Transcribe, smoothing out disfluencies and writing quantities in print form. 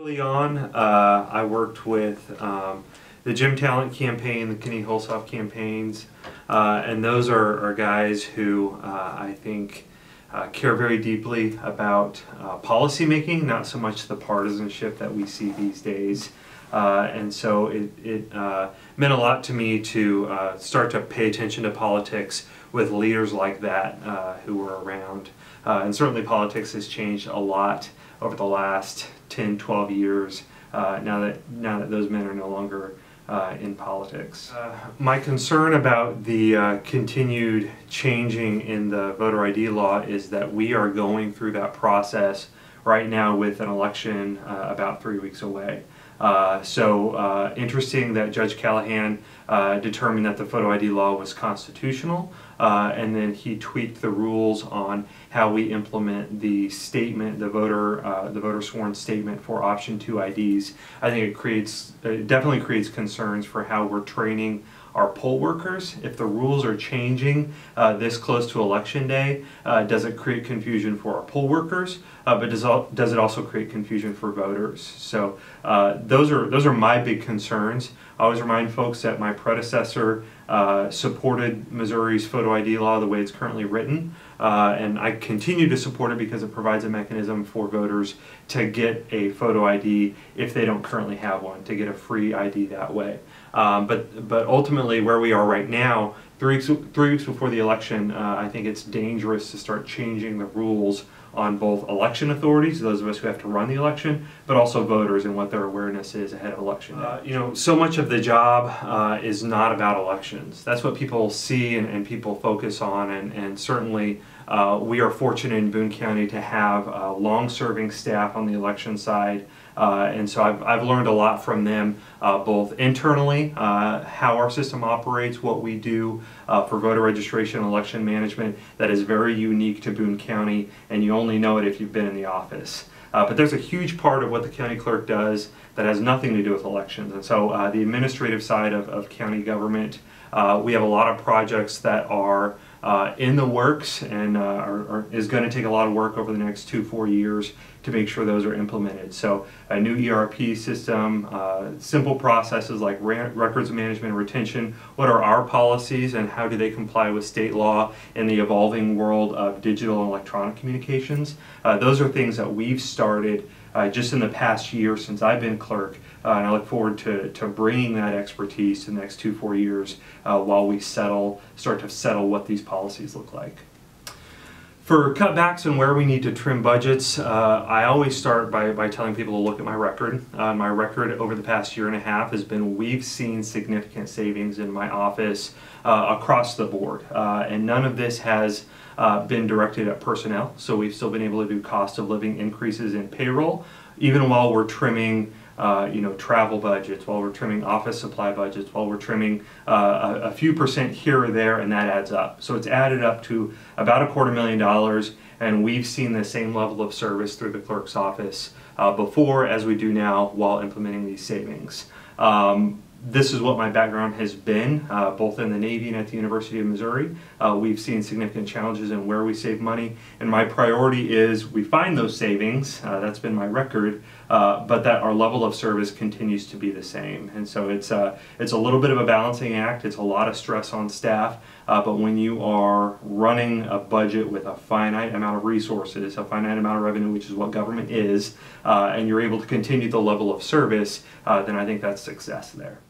Early on, I worked with the Gym Talent campaign, the Kenny Hulshoff campaigns, and those are guys who I think care very deeply about policy making, not so much the partisanship that we see these days. And so it meant a lot to me to start to pay attention to politics with leaders like that who were around. And certainly politics has changed a lot over the last 10, 12 years now that those men are no longer in politics. My concern about the continued changing in the voter ID law is that we are going through that process right now with an election about 3 weeks away. So interesting that Judge Callahan determined that the photo ID law was constitutional, and then he tweaked the rules on how we implement the statement, the voter sworn statement for option 2 IDs. I think it definitely creates concerns for how we're training our poll workers. If the rules are changing this close to election day, does it create confusion for our poll workers? But does it also create confusion for voters? So those are my big concerns. I always remind folks that my predecessor supported Missouri's photo ID law the way it's currently written, and I continue to support it because it provides a mechanism for voters to get a photo ID if they don't currently have one, to get a free ID that way. But ultimately, where we are right now, 3 weeks before the election, I think it's dangerous to start changing the rules on both election authorities, those of us who have to run the election, but also voters and what their awareness is ahead of election day. You know, so much of the job is not about elections. That's what people see and people focus on, and certainly we are fortunate in Boone County to have long-serving staff on the election side. And so I've learned a lot from them, both internally, how our system operates, what we do for voter registration and election management that is very unique to Boone County, and you only know it if you've been in the office. But there's a huge part of what the county clerk does that has nothing to do with elections. And so the administrative side of county government, we have a lot of projects that are in the works and is going to take a lot of work over the next 2-4 years to make sure those are implemented. So a new ERP system, simple processes like records management and retention, what are our policies and how do they comply with state law in the evolving world of digital and electronic communications. Those are things that we've started just in the past year since I've been clerk, and I look forward to bringing that expertise to the next 2-4 years while we start to settle what these policies look like. For cutbacks and where we need to trim budgets, I always start by telling people to look at my record. My record over the past 1.5 years has been we've seen significant savings in my office across the board, and none of this has been directed at personnel, so we've still been able to do cost of living increases in payroll, even while we're trimming travel budgets, while we're trimming office supply budgets, while we're trimming a few percent here or there, and that adds up. So it's added up to about $250,000, and we've seen the same level of service through the clerk's office before as we do now while implementing these savings. This is what my background has been, both in the Navy and at the University of Missouri. We've seen significant challenges in where we save money, and my priority is we find those savings, that's been my record, but that our level of service continues to be the same. And so it's a little bit of a balancing act, it's a lot of stress on staff, but when you are running a budget with a finite amount of resources, a finite amount of revenue, which is what government is, and you're able to continue the level of service, then I think that's success there.